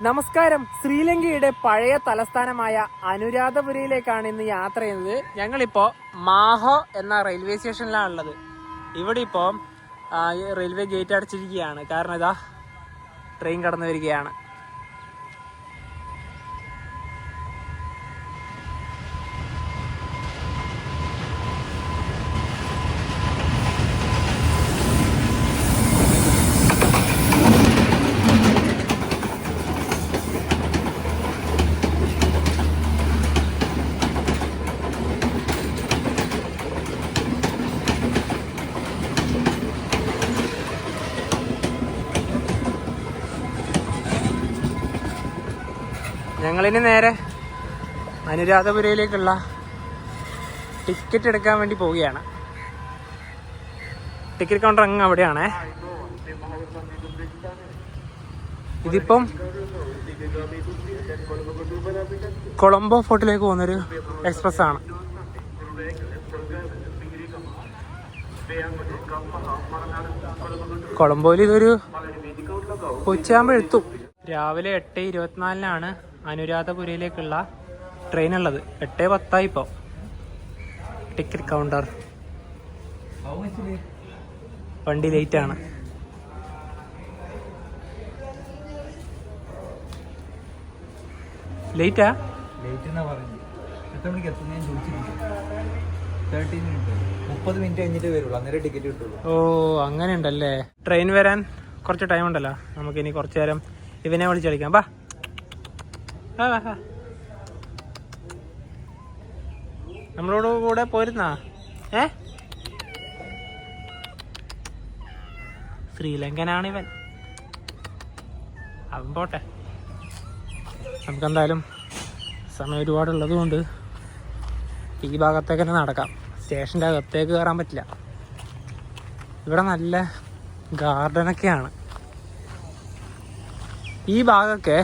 നമസ്കാരം. ശ്രീലങ്കയുടെ പഴയ തലസ്ഥാനമായ അനുരാധപുരയിലേക്കാണ് ഇന്ന് യാത്ര ചെയ്യുന്നത്. ഞങ്ങളിപ്പോ മാഹോ എന്ന റെയിൽവേ സ്റ്റേഷനിലാണുള്ളത്. ഇവിടെ ഇപ്പോ റെയിൽവേ ഗേറ്റ് അടച്ചിരിക്കുകയാണ്. കാരണം ഇതാ ട്രെയിൻ കടന്നു വരികയാണ്. ഞങ്ങളിനി നേരെ അനുരാധപുരയിലേക്കുള്ള ടിക്കറ്റ് എടുക്കാൻ വേണ്ടി പോവുകയാണ്. ടിക്കറ്റ് കൗണ്ടർ അങ്ങ് അവിടെയാണേ. ഇതിപ്പം കൊളംബോ ഫോർട്ടിലേക്ക് പോകുന്നൊരു എക്സ്പ്രസ് ആണ്. കൊളംബോയിൽ ഇതൊരു ഉച്ചയാകുമ്പോൾ എത്തും. രാവിലെ 8:24 അനുരാധപുരയിലേക്കുള്ള ട്രെയിൻ ഉള്ളത്. 8:10 ഇപ്പോൾ. ടിക്കറ്റ് കൗണ്ടർ വണ്ടി ലേറ്റ് ആണ്. ലേറ്റാ? ലേറ്റ് എന്നാ പറഞ്ഞു. എത്ര മണിക്ക് എത്തുന്ന ഞാൻ ചോദിച്ചിട്ടുണ്ട്. 30 മിനിറ്റ് കഴിഞ്ഞിട്ട് വരുള്ളൂ, അന്നേരം ടിക്കറ്റ് കിട്ടുള്ളൂ. ഓ, അങ്ങനെ ഉണ്ടല്ലേ. ട്രെയിൻ വരാൻ കുറച്ച് ടൈം ഉണ്ടല്ലോ. നമുക്കിനി കുറച്ചു നേരം ഇവനെ വിളിച്ച് കളിക്കാം. ബാ, നമ്മളോട് കൂടെ പോരുന്നാ? ശ്രീലങ്കനാണിവൻ. അവൻ പോട്ടെ. നമുക്കെന്തായാലും സമയം ഒരുപാടുള്ളത് കൊണ്ട് ഈ ഭാഗത്തേക്ക് തന്നെ നടക്കാം. സ്റ്റേഷൻ്റെ അകത്തേക്ക് കയറാൻ പറ്റില്ല. ഇവിടെ നല്ല ഗാർഡനൊക്കെയാണ്. ഈ ഭാഗമൊക്കെ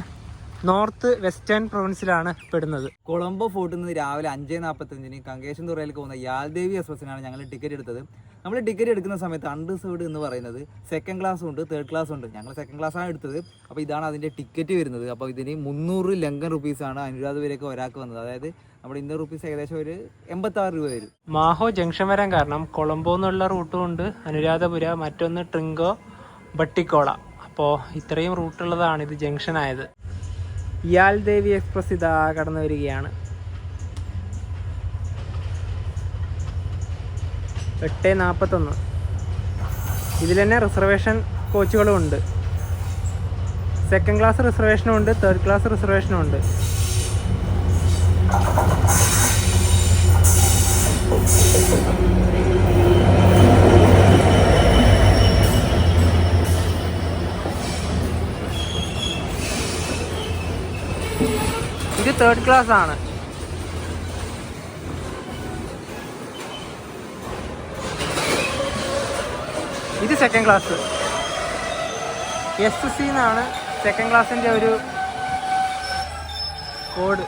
നോർത്ത് വെസ്റ്റേൺ പ്രൊവിൻസിലാണ് പെടുന്നത്. കൊളംബോ ഫോർട്ടിൽ നിന്ന് രാവിലെ 5:45 കങ്കേശൻ തുറയിലേക്ക് പോകുന്ന യാൽദേവി എക്സ്പ്രസിനാണ് ഞങ്ങൾ ടിക്കറ്റ് എടുത്തത്. നമ്മൾ ടിക്കറ്റ് എടുക്കുന്ന സമയത്ത് അൺറിസർവ്ഡ് എന്ന് പറയുന്നത് സെക്കൻഡ് ക്ലാസ് ഉണ്ട്, തേർഡ് ക്ലാസ് ഉണ്ട്. ഞങ്ങൾ സെക്കൻഡ് ക്ലാസ്സാണ് എടുത്തത്. അപ്പോൾ ഇതാണ് അതിൻ്റെ ടിക്കറ്റ് വരുന്നത്. അപ്പോൾ ഇതിന് 300 ലങ്കൻ റുപ്പീസാണ് അനുരാധപുരയ്ക്ക് ഒരാൾക്ക് വന്നത്. അതായത് നമ്മുടെ ഇന്ത്യൻ റുപ്പീസ് ഏകദേശം ഒരു 86 രൂപ വരും. മാഹോ ജംഗ്ഷൻ വരാൻ കാരണം കൊളംബോ എന്നുള്ള റൂട്ടും ഉണ്ട്, അനുരാധപുര, മറ്റൊന്ന് ട്രിങ്കോ, ബട്ടിക്കോള. അപ്പോൾ ഇത്രയും റൂട്ടുള്ളതാണ് ഇത് ജംഗ്ഷൻ ആയത്. യാൽദേവി എക്സ്പ്രസ് ഇതാ കടന്നു വരികയാണ്. 8:41. ഇതിൽ തന്നെ റിസർവേഷൻ കോച്ചുകളും ഉണ്ട്. സെക്കൻഡ് ക്ലാസ് റിസർവേഷനും ഉണ്ട്, തേർഡ് ക്ലാസ് റിസർവേഷനും ഉണ്ട്. ഇത് തേർഡ് ക്ലാസ് ആണ്. ഇത് സെക്കൻഡ് ക്ലാസ്. SC എന്നാണ് സെക്കൻഡ് ക്ലാസിൻ്റെ ഒരു കോഡ്.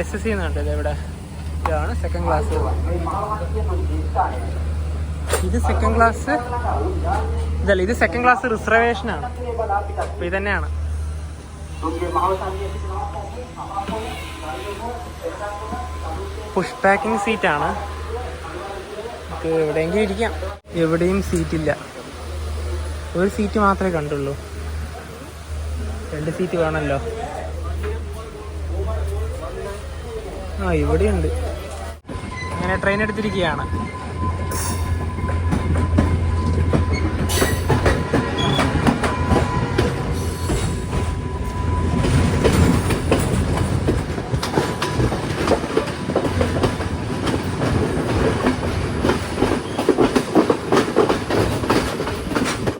SC എന്നുണ്ട് ഇവിടെ. ഇതാണ് സെക്കൻഡ് ക്ലാസ്. ഇത് സെക്കൻഡ് ക്ലാസ് ഇതല്ല, ഇത് സെക്കൻഡ് ക്ലാസ് റിസർവേഷനാണ്. അപ്പോൾ ഇതന്നെയാണ്. പുഷ് പാക്കിംഗ് സീറ്റാണ്. നമുക്ക് എവിടെയെങ്കിലും ഇരിക്കാം. എവിടെയും സീറ്റില്ല. ഒരു സീറ്റ് മാത്രമേ കണ്ടുള്ളൂ. 2 സീറ്റ് വേണമല്ലോ. ഇവിടെയുണ്ട്. അങ്ങനെ ട്രെയിൻ എടുത്തിരിക്കുകയാണ്.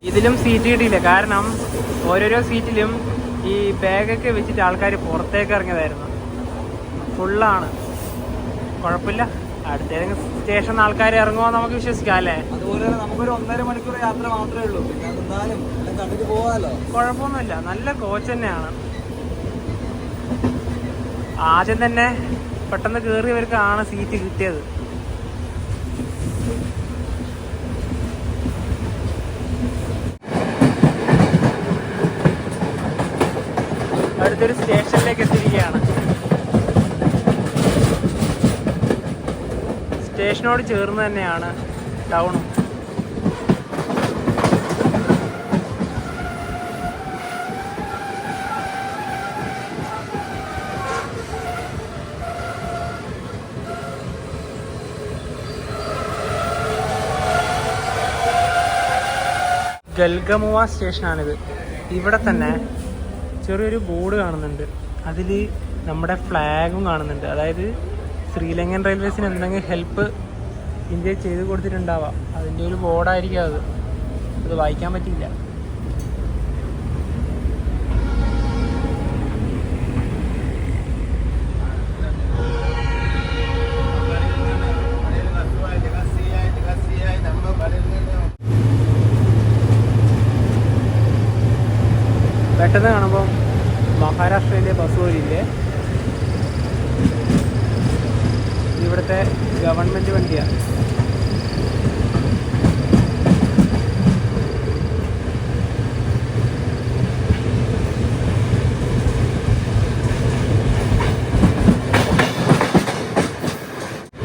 ഇതിലും സീറ്റ് കിട്ടിയില്ല. കാരണം ഓരോരോ സീറ്റിലും ഈ ബാഗൊക്കെ വെച്ചിട്ട് ആൾക്കാർ പുറത്തേക്ക് ഇറങ്ങിയതായിരുന്നു. ഫുള്ളാണ്. കുഴപ്പമില്ല. അടുത്തേതെങ്കിലും സ്റ്റേഷൻ ആൾക്കാർ ഇറങ്ങുമോ നമുക്ക് വിശ്വസിക്കാം അല്ലേ? അതുപോലെ നമുക്കൊരു 1.5 മണിക്കൂർ യാത്ര മാത്രമേ ഉള്ളൂ. കണ്ടിട്ട് പോവാലോ. കുഴപ്പമൊന്നുമില്ല. നല്ല കോച്ച് തന്നെയാണ്. ആദ്യം തന്നെ പെട്ടെന്ന് കയറിയവർക്കാണ് സീറ്റ് കിട്ടിയത്. അടുത്തൊരു സ്റ്റേഷനിലേക്ക് എത്തിയിരിക്കുകയാണ്. സ്റ്റേഷനോട് ചേർന്ന് തന്നെയാണ് ടൗണും. ഗൽഗമുവ സ്റ്റേഷനാണിത്. ഇവിടെ തന്നെ ചെറിയൊരു ബോർഡ് കാണുന്നുണ്ട്. അതിൽ നമ്മുടെ ഫ്ലാഗും കാണുന്നുണ്ട്. അതായത് ശ്രീലങ്കൻ റെയിൽവേസിന് എന്തെങ്കിലും ഹെൽപ്പ് ഇന്ത്യ ചെയ്ത് കൊടുത്തിട്ടുണ്ടാവാം. അതിൻ്റെ ഒരു ബോർഡായിരിക്കും അത് വായിക്കാൻ പറ്റിയില്ല. പെട്ടെന്ന് കാണുമ്പോൾ മഹാരാഷ്ട്രയിലെ ബസ് വരില്ലേ, ഇവിടുത്തെ ഗവൺമെൻറ് വണ്ടിയാണ്.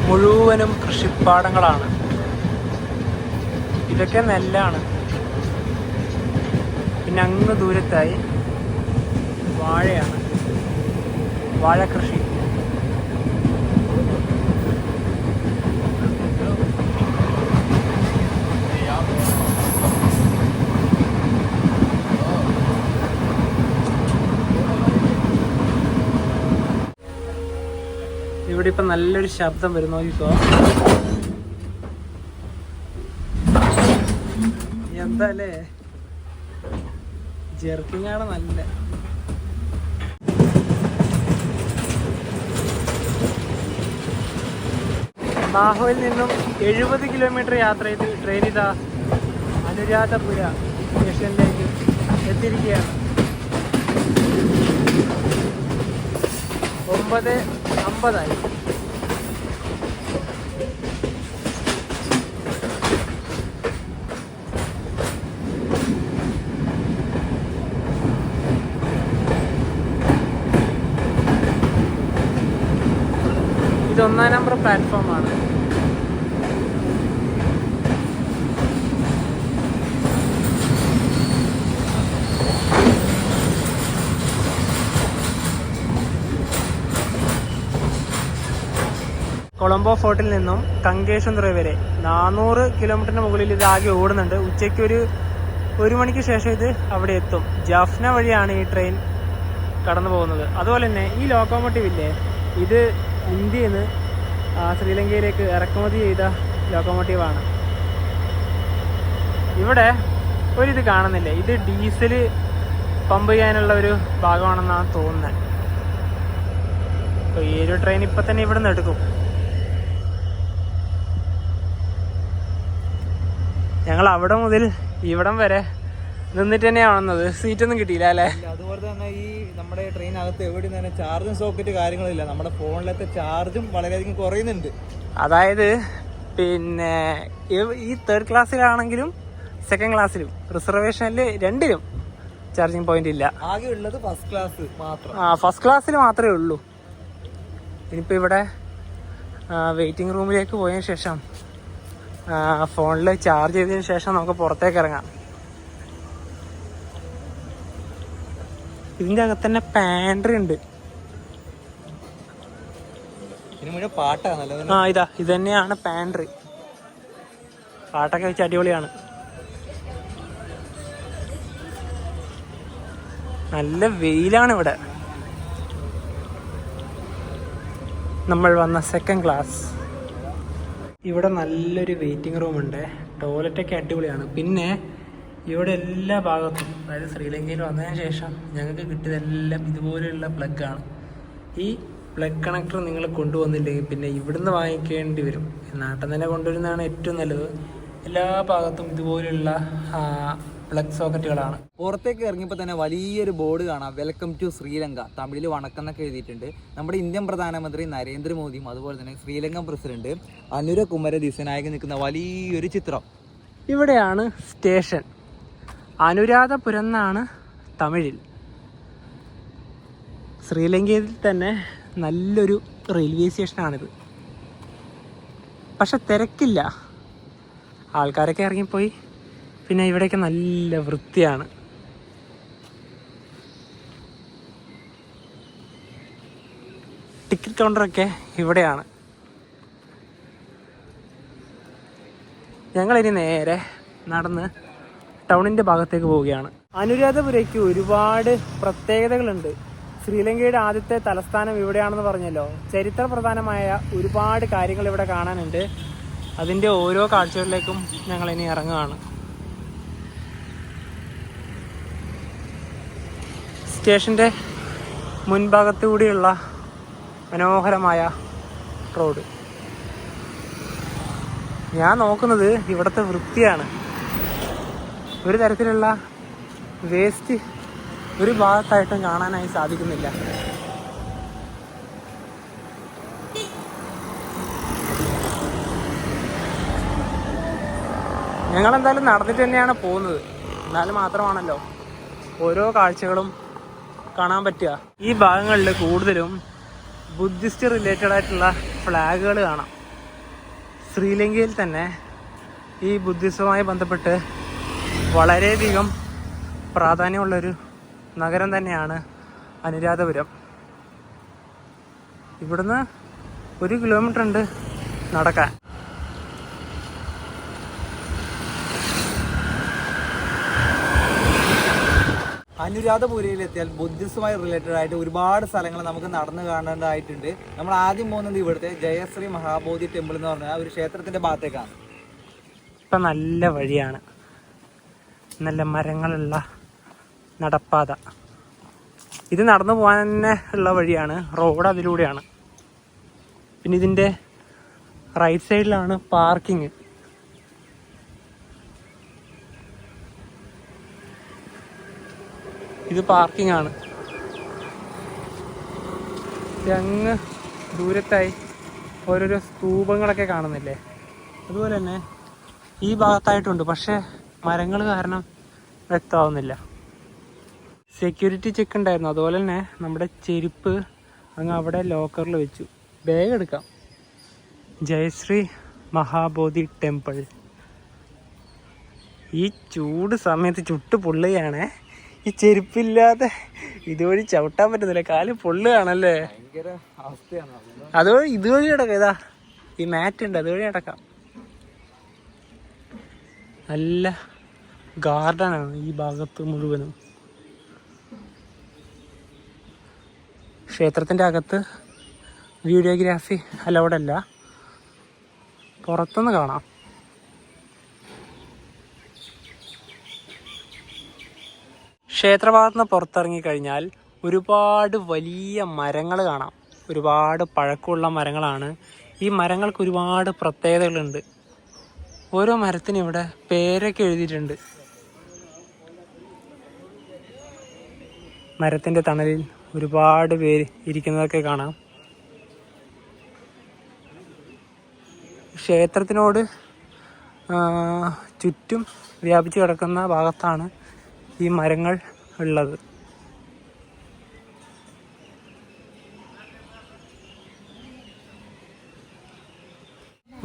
മുഴുവനും കൃഷിപ്പാടങ്ങളാണ്. ഇതൊക്കെ നെല്ലാണ്. പിന്നെ അങ്ങ് ദൂരത്തായി വാഴയാണ്, വാഴ കൃഷി. ഇവിടെ ഇപ്പൊ നല്ലൊരു ശബ്ദം വരുന്നു. നോക്കിക്കോ, എന്താ അല്ലേ, ജെർക്കിംഗ് ആണ് നല്ല. മാഹോയിൽ നിന്നും 70 കിലോമീറ്റർ യാത്ര ചെയ്ത് ട്രെയിൻ ഇതാ അനുരാധപുര സ്റ്റേഷനിലേക്ക് എത്തിയിരിക്കുകയാണ്. 9:50 ഇത് 1-ാം നമ്പർ പ്ലാറ്റ്ഫോമാണ്. കൊളംബോ ഫോർട്ടിൽ നിന്നും കങ്കേശുന്തുറ വരെ 400 കിലോമീറ്ററിന് മുകളിൽ ഇത് ആകെ ഓടുന്നുണ്ട്. ഉച്ചയ്ക്ക് ഒരു മണിക്ക് ശേഷം ഇത് അവിടെ എത്തും. ജാഫ്ന വഴിയാണ് ഈ ട്രെയിൻ കടന്നു പോകുന്നത്. അതുപോലെ തന്നെ ഈ ലോക്കോമോട്ടീവ് ഇല്ലേ, ഇത് ഇന്ത്യയിൽ നിന്ന് ശ്രീലങ്കയിലേക്ക് ഇറക്കുമതി ചെയ്ത ലോക്കോമോട്ടീവാണ്. ഇവിടെ ഒരിത് കാണുന്നില്ലേ, ഇത് ഡീസൽ പമ്പ് ചെയ്യാനുള്ള ഒരു ഭാഗമാണെന്നാണ് തോന്നുന്നത്. അപ്പോൾ ഈ ഒരു ട്രെയിൻ ഇപ്പം തന്നെ ഇവിടെ നിന്ന് എടുക്കും. ഞങ്ങൾ അവിടെ മുതൽ ഇവിടം വരെ നിന്നിട്ട് തന്നെയാണ് വന്നത്. സീറ്റൊന്നും കിട്ടിയില്ല അല്ലേ? അതുപോലെ തന്നെ ഈ നമ്മുടെ ട്രെയിനകത്ത് എവിടെയും തന്നെ ചാർജിങ് സോക്കറ്റ് കാര്യങ്ങളില്ല. നമ്മുടെ ഫോണിലത്തെ ചാർജും വളരെയധികം കുറയുന്നുണ്ട്. അതായത് പിന്നെ ഈ 3rd ക്ലാസ്സിലാണെങ്കിലും 2nd ക്ലാസ്സിലും റിസർവേഷനിൽ രണ്ടിലും ചാർജിങ് പോയിന്റ് ഇല്ല. ആകെ ഉള്ളത് ഫസ്റ്റ് ക്ലാസ് മാത്രം. ഫസ്റ്റ് ക്ലാസ്സിൽ മാത്രമേ ഉള്ളൂ. ഇനിയിപ്പോൾ ഇവിടെ വെയിറ്റിംഗ് റൂമിലേക്ക് പോയതിന് ശേഷം ഫോണിൽ ചാർജ് ചെയ്തതിന് ശേഷം നമുക്ക് പുറത്തേക്ക് ഇറങ്ങാം. ഇതിൻ്റെ അകത്ത് തന്നെ പാൻട്രി ഉണ്ട്. ഇതാ ഇത് തന്നെയാണ് പാൻട്രി. പാട്ടൊക്കെ വെച്ച് അടിപൊളിയാണ്. നല്ല വെയിലാണ് ഇവിടെ. നമ്മൾ വന്ന 2nd ക്ലാസ്. ഇവിടെ നല്ലൊരു വെയിറ്റിംഗ് റൂം ഉണ്ട്. ടോയ്ലറ്റൊക്കെ അടിപൊളിയാണ്. പിന്നെ ഇവിടെ എല്ലാ ഭാഗത്തും, അതായത് ശ്രീലങ്കയിൽ വന്നതിന് ശേഷം ഞങ്ങൾക്ക് കിട്ടിയതെല്ലാം ഇതുപോലെയുള്ള പ്ലഗാണ്. ഈ പ്ലഗ് കണക്ടർ നിങ്ങൾ കൊണ്ടുവന്നില്ലെങ്കിൽ പിന്നെ ഇവിടുന്ന് വാങ്ങിക്കേണ്ടി വരും. നാട്ടിൽ തന്നെ കൊണ്ടുവരുന്നതാണ് ഏറ്റവും നല്ലത്. എല്ലാ ഭാഗത്തും ഇതുപോലെയുള്ള പ്ലഗ് സോക്കറ്റുകളാണ്. പുറത്തേക്ക് ഇറങ്ങിയപ്പോൾ തന്നെ വലിയൊരു ബോർഡ് കാണാം, വെൽക്കം ടു ശ്രീലങ്ക. തമിഴിൽ വണക്കം എന്നൊക്കെ എഴുതിയിട്ടുണ്ട്. നമ്മുടെ ഇന്ത്യൻ പ്രധാനമന്ത്രി നരേന്ദ്രമോദിയും അതുപോലെ തന്നെ ശ്രീലങ്കൻ പ്രസിഡന്റ് അനുര കുമര ദിസനായകൻ നിൽക്കുന്ന വലിയൊരു ചിത്രം. ഇവിടെയാണ് സ്റ്റേഷൻ. അനുരാധപുരം എന്നാണ് തമിഴിൽ. ശ്രീലങ്കയിൽ തന്നെ നല്ലൊരു റെയിൽവേ സ്റ്റേഷനാണിത്. പക്ഷെ തിരക്കില്ല, ആൾക്കാരൊക്കെ ഇറങ്ങിപ്പോയി. പിന്നെ ഇവിടെയൊക്കെ നല്ല വൃത്തിയാണ്. ടിക്കറ്റ് കൗണ്ടറൊക്കെ ഇവിടെയാണ്. ഞങ്ങളിനി നേരെ നടന്ന് ടൗണിൻ്റെ ഭാഗത്തേക്ക് പോവുകയാണ്. അനുരാധപുരയ്ക്ക് ഒരുപാട് പ്രത്യേകതകളുണ്ട്. ശ്രീലങ്കയുടെ ആദ്യത്തെ തലസ്ഥാനം ഇവിടെയാണെന്ന് പറഞ്ഞല്ലോ. ചരിത്ര പ്രധാനമായ ഒരുപാട് കാര്യങ്ങൾ ഇവിടെ കാണാനുണ്ട്. അതിൻ്റെ ഓരോ കാഴ്ചകളിലേക്കും ഞങ്ങളിനി ഇറങ്ങുകയാണ്. സ്റ്റേഷൻ്റെ മുൻഭാഗത്തു കൂടിയുള്ള മനോഹരമായ റോഡ്. ഞാൻ നോക്കുന്നത് ഇവിടുത്തെ വൃത്തിയാണ്. ഒരു തരത്തിലുള്ള വേസ്റ്റ് ഒരു ഭാഗത്തായിട്ടും കാണാനായി സാധിക്കുന്നില്ല. ഞങ്ങളെന്തായാലും നടന്നിട്ട് തന്നെയാണ് പോകുന്നത്. എന്നാലും മാത്രമാണല്ലോ ഓരോ കാഴ്ചകളും കാണാൻ പറ്റുക. ഈ ഭാഗങ്ങളിൽ കൂടുതലും ബുദ്ധിസ്റ്റ് റിലേറ്റഡ് ആയിട്ടുള്ള ഫ്ലാഗുകൾ കാണാം. ശ്രീലങ്കയിൽ തന്നെ ഈ ബുദ്ധിസവുമായി ബന്ധപ്പെട്ട് വളരെയധികം പ്രാധാന്യമുള്ളൊരു നഗരം തന്നെയാണ് അനുരാധപുരം. ഇവിടുന്ന് 1 കിലോമീറ്റർ ഉണ്ട് നടക്കാൻ. അനുരാധപുരയിലെത്തിയാൽ ബുദ്ധിസവുമായി റിലേറ്റഡ് ആയിട്ട് ഒരുപാട് സ്ഥലങ്ങൾ നമുക്ക് നടന്നു കാണേണ്ടതായിട്ടുണ്ട്. നമ്മൾ ആദ്യം പോകുന്നത് ഇവിടുത്തെ ജയശ്രീ മഹാബോധി ടെമ്പിൾ എന്ന് പറഞ്ഞ ഒരു ക്ഷേത്രത്തിന്റെ ഭാഗത്തേക്കാണ്. ഇപ്പം നല്ല വഴിയാണ്, നല്ല മരങ്ങളുള്ള നടപ്പാത. ഇത് നടന്നു പോകാൻ തന്നെ ഉള്ള വഴിയാണ്. റോഡ് അതിലൂടെയാണ്. പിന്നെ ഇതിൻ്റെ റൈറ്റ് സൈഡിലാണ് പാർക്കിങ്. ഇത് പാർക്കിംഗ് ആണ്. അങ്ങ് ദൂരത്തായി ഓരോരോ സ്തൂപങ്ങളൊക്കെ കാണുന്നില്ലേ, അതുപോലെ തന്നെ ഈ ഭാഗത്തായിട്ടുണ്ട്. പക്ഷേ മരങ്ങൾ കാരണം വ്യക്തമാവുന്നില്ല. സെക്യൂരിറ്റി ചെക്ക് ഉണ്ടായിരുന്നു. അതുപോലെ തന്നെ നമ്മുടെ ചെരുപ്പ് അങ്ങ് അവിടെ ലോക്കറിൽ വെച്ചു. ബാഗ് എടുക്കാം. ജയശ്രീ മഹാബോധി ടെമ്പിൾ. ഈ ചൂട് സമയത്ത് ചുട്ട് പൊള്ളുകയാണേ. ഈ ചെരുപ്പില്ലാതെ ഇതുവഴി ചവിട്ടാൻ പറ്റുന്നില്ല, കാല് പൊള്ളുകയാണല്ലേ. അതുവഴി ഇതുവഴി കിടക്കാം. ഇതാ ഈ മാറ്റ് ഉണ്ട്, അതുവഴി കിടക്കാം. നല്ല ഗാർഡനാണ് ഈ ഭാഗത്ത് മുഴുവനും. ക്ഷേത്രത്തിൻ്റെ അകത്ത് വീഡിയോഗ്രാഫി അലൗഡ് അല്ല, പുറത്തുനിന്ന് കാണാം. ക്ഷേത്രഭാഗത്ത് നിന്ന് പുറത്തിറങ്ങിക്കഴിഞ്ഞാൽ ഒരുപാട് വലിയ മരങ്ങൾ കാണാം. ഒരുപാട് പഴക്കമുള്ള മരങ്ങളാണ്. ഈ മരങ്ങൾക്ക് ഒരുപാട് പ്രത്യേകതകളുണ്ട്. ഓരോ മരത്തിനും ഇവിടെ പേരൊക്കെ എഴുതിയിട്ടുണ്ട്. മരത്തിൻ്റെ തണലിൽ ഒരുപാട് പേര് ഇരിക്കുന്നതൊക്കെ കാണാം. ക്ഷേത്രത്തിനോട് ചുറ്റും വ്യാപിച്ചു കിടക്കുന്ന ഭാഗത്താണ് ഈ മരങ്ങൾ ഉള്ളത്.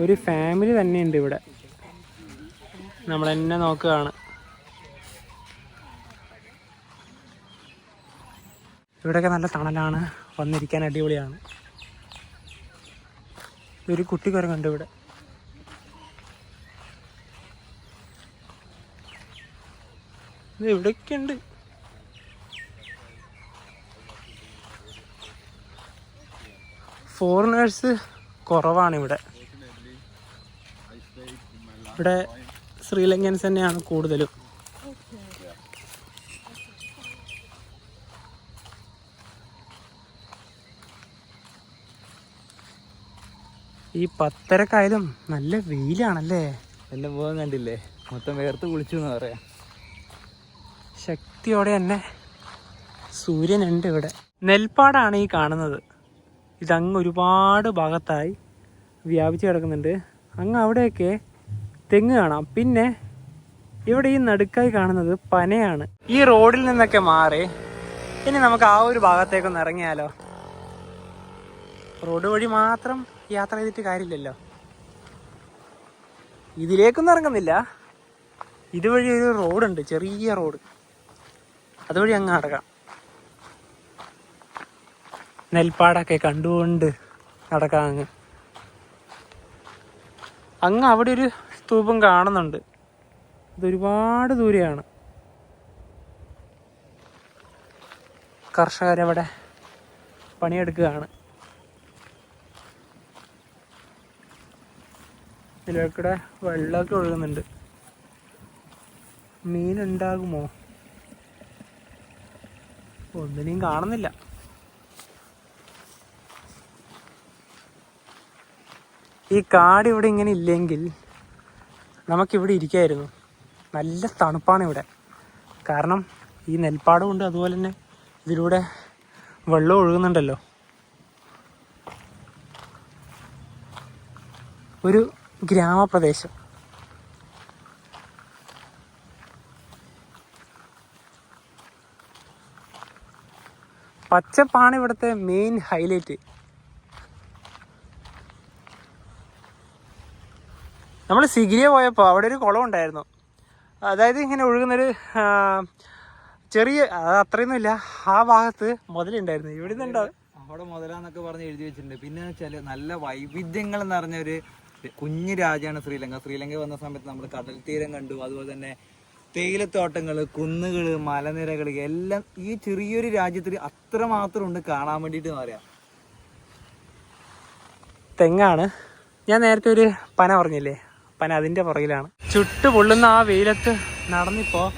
ഒരു ഫാമിലി തന്നെയുണ്ട് ഇവിടെ, നമ്മളെന്നെ നോക്കുകയാണ്. ഇവിടെയൊക്കെ നല്ല തണലാണ്, വന്നിരിക്കാൻ അടിപൊളിയാണ്. ഒരു കുട്ടിക്കുരങ്ങുണ്ട് ഇവിടെ. ഇത് ഇവിടെയൊക്കെ ഉണ്ട്. ഫോറിനേഴ്സ് കുറവാണ് ഇവിടെ. ഇവിടെ ശ്രീലങ്കൻസ് തന്നെയാണ് കൂടുതലും. ഈ 10:30 നല്ല വെയിലാണല്ലേ. എന്റെ മുഖം കണ്ടില്ലേ, മൊത്തം വേർത്ത് കുളിച്ചു എന്ന് പറയാം. ശക്തിയോടെ തന്നെ സൂര്യനുണ്ട് ഇവിടെ. നെൽപ്പാടാണ് ഈ കാണുന്നത്. ഇതങ്ങ് ഒരുപാട് ഭാഗത്തായി വ്യാപിച്ച് കിടക്കുന്നുണ്ട്. അങ്ങ് അവിടെയൊക്കെ തെങ്ങ് കാണാം. പിന്നെ ഇവിടെ ഈ നടുക്കായി കാണുന്നത് പനയാണ്. ഈ റോഡിൽ നിന്നൊക്കെ മാറി ഇനി നമുക്ക് ആ ഒരു ഭാഗത്തേക്കൊന്ന് ഇറങ്ങിയാലോ. റോഡ് വഴി മാത്രം യാത്ര ചെയ്തിട്ട് കാര്യമില്ലല്ലോ. ഇതിലേക്കൊന്നും ഇറങ്ങുന്നില്ല. ഇതുവഴി ഒരു റോഡുണ്ട്, ചെറിയ റോഡ്, അതുവഴി അങ്ങ് നടക്കാം. നെൽപ്പാടൊക്കെ കണ്ടുകൊണ്ട് നടക്കാം. അങ്ങ് അവിടെ ഒരു സ്തൂപം കാണുന്നുണ്ട്. ഇതൊരുപാട് ദൂരെയാണ്. കർഷകരവിടെ പണിയെടുക്കുകയാണ്. ഇതിലേക്കൂടെ വെള്ളമൊക്കെ ഒഴുകുന്നുണ്ട്. മീനുണ്ടാകുമോ? ഒന്നിനെയും കാണുന്നില്ല. ഈ കാട് ഇവിടെ ഇങ്ങനെ ഇല്ലെങ്കിൽ നമുക്കിവിടെ ഇരിക്കായിരുന്നു. നല്ല തണുപ്പാണ് ഇവിടെ. കാരണം ഈ നെൽപ്പാടമുണ്ട്, അതുപോലെ തന്നെ ഇതിലൂടെ വെള്ളം ഒഴുകുന്നുണ്ടല്ലോ. ഒരു ഗ്രാമപ്രദേശം. പച്ചപ്പാണ് ഇവിടുത്തെ മെയിൻ ഹൈലൈറ്റ്. നമ്മൾ സിഗിരിയെ പോയപ്പോൾ അവിടെ ഒരു കുളം ഉണ്ടായിരുന്നു. അതായത് ഇങ്ങനെ ഒഴുകുന്നൊരു ചെറിയ, അത്രയൊന്നും ഇല്ല, ആ ഭാഗത്ത് മുതലുണ്ടായിരുന്നു. ഇവിടെ നിന്നുണ്ടാവും അവിടെ മുതലാന്നൊക്കെ പറഞ്ഞ് എഴുതി വെച്ചിട്ടുണ്ട്. പിന്നെ വെച്ചാൽ നല്ല വൈവിധ്യങ്ങൾ നിറഞ്ഞ ഒരു കുഞ്ഞു രാജ്യമാണ് ശ്രീലങ്ക. ശ്രീലങ്ക വന്ന സമയത്ത് നമ്മൾ കടൽ തീരം കണ്ടു, അതുപോലെ തന്നെ തേയിലത്തോട്ടങ്ങൾ, കുന്നുകൾ, മലനിരകൾ എല്ലാം ഈ ചെറിയൊരു രാജ്യത്തിൽ അത്രമാത്രം ഉണ്ട് കാണാൻ വേണ്ടിയിട്ട് പറയാം. തെങ്ങാണ്. ഞാൻ നേരത്തെ ഒരു പന പറഞ്ഞില്ലേ, പന അതിൻ്റെ പുറകിലാണ്. ചുട്ടു പൊള്ളുന്ന ആ വെയിലത്ത് നടന്നിപ്പോൾ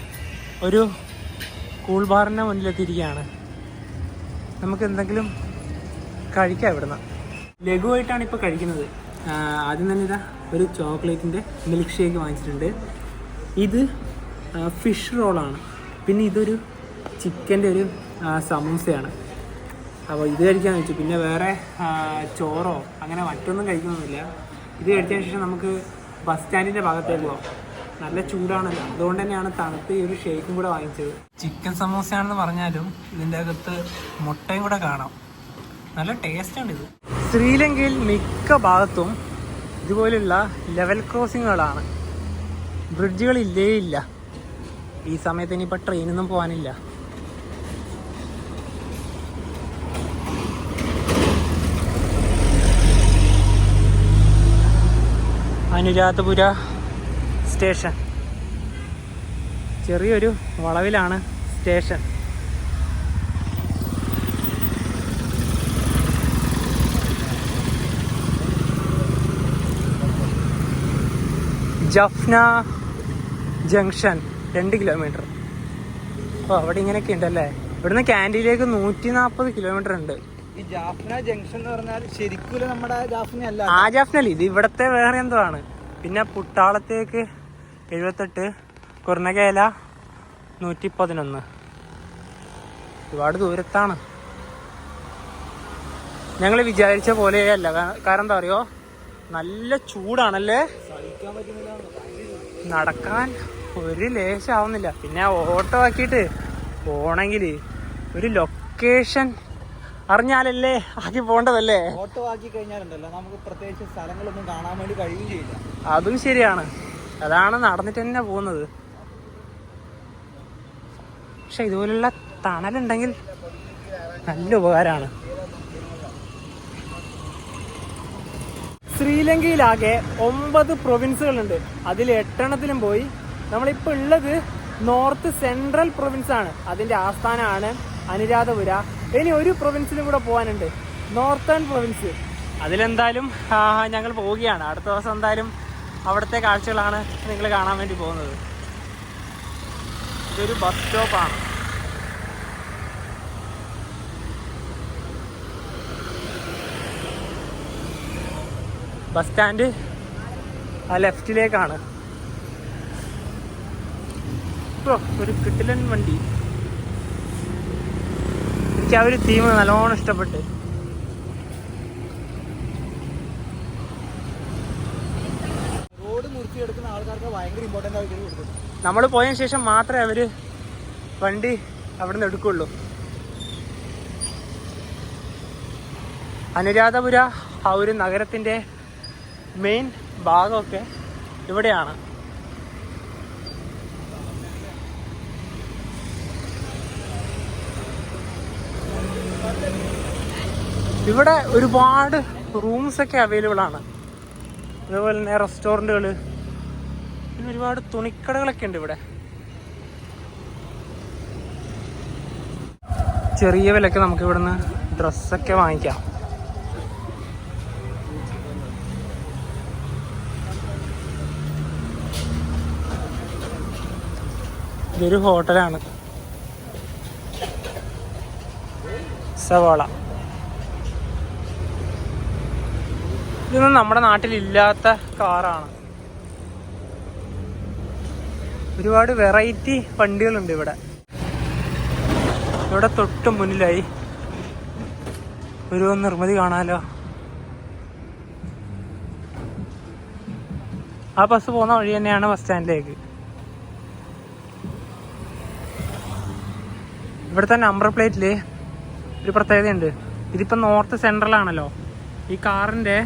ഒരു കൂൾ ബാറിൻ്റെ മുന്നിലെത്തിയിരിക്കുകയാണ്. നമുക്ക് എന്തെങ്കിലും കഴിക്കാം ഇവിടുന്ന്. ലഘുവായിട്ടാണ് ഇപ്പോൾ കഴിക്കുന്നത്. ആദ്യം തന്നെ ഇതാ ഒരു ചോക്ലേറ്റിൻ്റെ മിൽക്ക് ഷേക്ക് വാങ്ങിച്ചിട്ടുണ്ട്. ഇത് ഫിഷ് റോളാണ്. പിന്നെ ഇതൊരു ചിക്കൻ്റെ ഒരു സമൂസയാണ്. അപ്പോൾ ഇത് കഴിക്കാമെന്ന് വെച്ചു. പിന്നെ വേറെ ചോറോ അങ്ങനെ മറ്റൊന്നും കഴിക്കുന്നൊന്നുമില്ല. ഇത് കഴിച്ചതിന് ശേഷം നമുക്ക് ബസ് സ്റ്റാൻഡിൻ്റെ ഭാഗത്തേക്ക് പോകാം. നല്ല ചൂടാണല്ലോ, അതുകൊണ്ട് തന്നെയാണ് തണുത്ത് ഈ ഒരു ഷേക്കും കൂടെ വാങ്ങിച്ചത്. ചിക്കൻ സമൂസയാണെന്ന് പറഞ്ഞാലും ഇതിൻ്റെ അകത്ത് മുട്ടയും കൂടെ കാണാം. നല്ല ടേസ്റ്റാണ് ഇത്. ശ്രീലങ്കയിൽ മിക്ക ഭാഗത്തും ഇതുപോലുള്ള ലെവൽ ക്രോസിങ്ങുകളാണ്. ബ്രിഡ്ജുകളില്ലേ ഇല്ല. ഈ സമയത്ത് ഇനിയിപ്പോൾ ട്രെയിനൊന്നും പോകാനില്ല. അനുരാധപുര സ്റ്റേഷൻ. ചെറിയൊരു വളവിലാണ് സ്റ്റേഷൻ. Jaffna junction 2 kilometre. അപ്പോൾ അവിടെ ഇങ്ങനെയൊക്കെ ഉണ്ടല്ലേ. ഇവിടുന്ന് ക്യാൻറ്റീനിലേക്ക് 140 കിലോമീറ്റർ ഉണ്ട്. ഈ ജാഫ്ന ജംഗ്ഷൻ എന്ന് പറഞ്ഞാൽ ശരിക്കും നമ്മുടെ ജാഫ്ന അല്ല. ആ ജാഫ്നല്ല, ഇത് ഇവിടത്തെ വേറെ എന്തോ ആണ്. പിന്നെ പുട്ടാളത്തേക്ക് 78, കുർണകേല 111. ഒരുപാട് ദൂരത്താണ്. ഞങ്ങൾ വിചാരിച്ച പോലെയല്ല. കാരണം എന്താ പറയുക, നല്ല ചൂടാണല്ലേ. നടക്കാൻ ഒരു ലേശാവുന്നില്ല. പിന്നെ ഓട്ടോ ആക്കിയിട്ട് പോണെങ്കിൽ ഒരു ലൊക്കേഷൻ അറിഞ്ഞാലല്ലേ ആക്കി പോകേണ്ടതല്ലേ. ഓട്ടോ ആക്കി കഴിഞ്ഞാലുണ്ടല്ലോ നമുക്ക് പ്രത്യേകിച്ച് സ്ഥലങ്ങളൊന്നും കാണാൻ വേണ്ടി കഴിയുകയും ചെയ്യില്ല. അതും ശരിയാണ്. അതാണ് നടന്നിട്ട് തന്നെ പോകുന്നത്. പക്ഷെ ഇതുപോലുള്ള തണലുണ്ടെങ്കിൽ നല്ല ഉപകാരമാണ്. ശ്രീലങ്കയിലാകെ 9 പ്രൊവിൻസുകളുണ്ട്. അതിൽ 8 പോയി. നമ്മളിപ്പോൾ ഉള്ളത് നോർത്ത് സെൻട്രൽ പ്രൊവിൻസ് ആണ്. അതിൻ്റെ ആസ്ഥാനമാണ് അനുരാധപുര. ഇനി ഒരു പ്രൊവിൻസിലും കൂടെ പോകാനുണ്ട്, നോർത്തേൺ പ്രൊവിൻസ്. അതിലെന്തായാലും ഞങ്ങൾ പോവുകയാണ്. അടുത്ത ദിവസം എന്തായാലും അവിടുത്തെ കാഴ്ചകളാണ് നിങ്ങൾ കാണാൻ വേണ്ടി പോകുന്നത്. ഇതൊരു ബസ് സ്റ്റോപ്പാണ്. ബസ് സ്റ്റാൻഡ് ആ ലെഫ്റ്റിലേക്കാണ്. ഒരു കിട്ടിലൻ വണ്ടി. എനിക്ക് ആ ഒരു തീം നല്ലോണം ഇഷ്ടപ്പെട്ട്. റോഡ് മുറിച്ചെടുക്കുന്ന ആൾക്കാർക്ക് ഭയങ്കര ഇമ്പോർട്ടൻ്റ് ആയിട്ട് കൊടുക്കും. നമ്മൾ പോയതിനു ശേഷം മാത്രമേ അവർ വണ്ടി അവിടെ നിന്ന് എടുക്കുള്ളൂ. അനുരാധപുര ആ ഒരു നഗരത്തിൻ്റെ മെയിൻ ഭാഗമൊക്കെ ഇവിടെയാണ്. ഇവിടെ ഒരുപാട് റൂംസൊക്കെ അവൈലബിൾ ആണ്. അതുപോലെ തന്നെ റെസ്റ്റോറൻറ്റുകൾ, പിന്നെ ഒരുപാട് തുണിക്കടകളൊക്കെ ഉണ്ട് ഇവിടെ. ചെറിയ വിലക്ക് നമുക്ക് ഇവിടുന്ന് ഡ്രസ്സൊക്കെ വാങ്ങിക്കാം. ഇതൊരു ഹോട്ടലാണ്, സവാള. ഇതൊന്നും നമ്മുടെ നാട്ടിലില്ലാത്ത കാറാണ്. ഒരുപാട് വെറൈറ്റി വണ്ടികളുണ്ട് ഇവിടെ. ഇവിടെ തൊട്ട് മുന്നിലായി ഒരു നിർമ്മിതി കാണാലോ. ആ ബസ് പോകുന്ന വഴി തന്നെയാണ് ബസ് സ്റ്റാൻഡിലേക്ക്. ഇവിടുത്തെ നമ്പർ പ്ലേറ്റിൽ ഒരു പ്രത്യേകതയുണ്ട്. ഇതിപ്പോൾ നോർത്ത് സെൻട്രലാണല്ലോ. ഈ കാറിൻ്റെ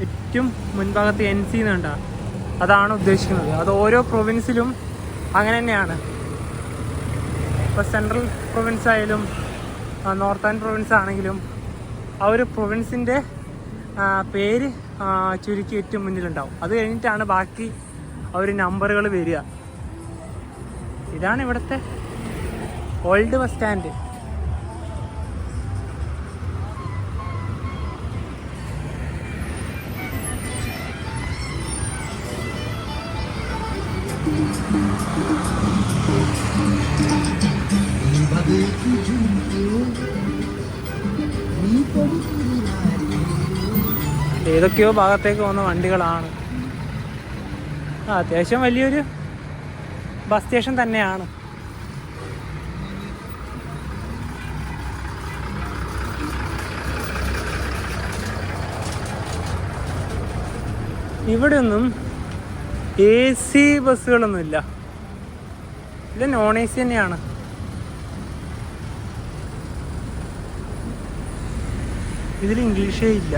ഏറ്റവും മുൻഭാഗത്ത് NC എന്നുണ്ടാ, അതാണ് ഉദ്ദേശിക്കുന്നത്. അത് ഓരോ പ്രൊവിൻസിലും അങ്ങനെ തന്നെയാണ്. ഇപ്പോൾ സെൻട്രൽ പ്രൊവിൻസ് ആയാലും നോർത്തേൺ പ്രൊവിൻസ് ആണെങ്കിലും ആ ഒരു പ്രൊവിൻസിൻ്റെ പേര് ചുരുക്കി ഏറ്റവും മുന്നിലുണ്ടാവും. അത് കഴിഞ്ഞിട്ടാണ് ബാക്കി ആ ഒരു നമ്പറുകൾ വരിക. ഇതാണ് ഇവിടുത്തെ ഓൾഡ് ബസ് സ്റ്റാൻഡ്. ഏതൊക്കെയോ ഭാഗത്തേക്ക് പോകുന്ന വണ്ടികളാണ്. അത്യാവശ്യം വലിയൊരു ബസ് സ്റ്റേഷൻ തന്നെയാണ്. ഇവിടെ ഒന്നും AC ബസ്സുകളൊന്നുമില്ല. ഇത് നോൺ AC തന്നെയാണ്. ഇതിൽ ഇംഗ്ലീഷേ ഇല്ല.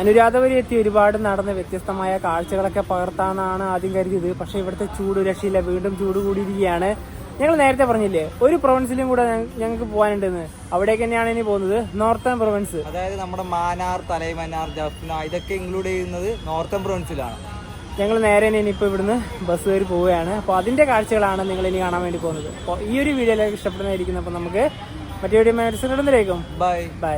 അനുരാധപുരി എത്തി ഒരുപാട് നടന്ന് വ്യത്യസ്തമായ കാഴ്ചകളൊക്കെ പകർത്താമെന്നാണ് ആദ്യം കരുതിയത്. പക്ഷേ ഇവിടുത്തെ ചൂട് രക്ഷയില്ല, വീണ്ടും ചൂട് കൂടിയിരിക്കുകയാണ്. ഞങ്ങൾ നേരത്തെ പറഞ്ഞില്ലേ ഒരു പ്രൊവിൻസിലും കൂടെ ഞങ്ങൾക്ക് പോകാനുണ്ടെന്ന്. അവിടേക്ക് തന്നെയാണ് ഇനി പോകുന്നത്, നോർത്തേൺ പ്രൊവിൻസ്. അതായത് നമ്മുടെ മാനാർ, തലൈമന്നാർ, ജഫ്ന ഇതൊക്കെ ഇൻക്ലൂഡ് ചെയ്യുന്നത് നോർത്തേൺ പ്രൊവിൻസിലാണ്. ഞങ്ങൾ നേരെ ഇനിയിപ്പോൾ ഇവിടുന്ന് ബസ് കയറി പോവുകയാണ്. അപ്പോൾ അതിൻ്റെ കാഴ്ചകളാണ് നിങ്ങൾ ഇനി കാണാൻ വേണ്ടി പോകുന്നത്. അപ്പോൾ ഈ ഒരു വീഡിയോയിലേക്ക് ഇഷ്ടപ്പെടുന്നതായിരിക്കും. അപ്പോൾ നമുക്ക് മറ്റേ വീഡിയോ ബൈ.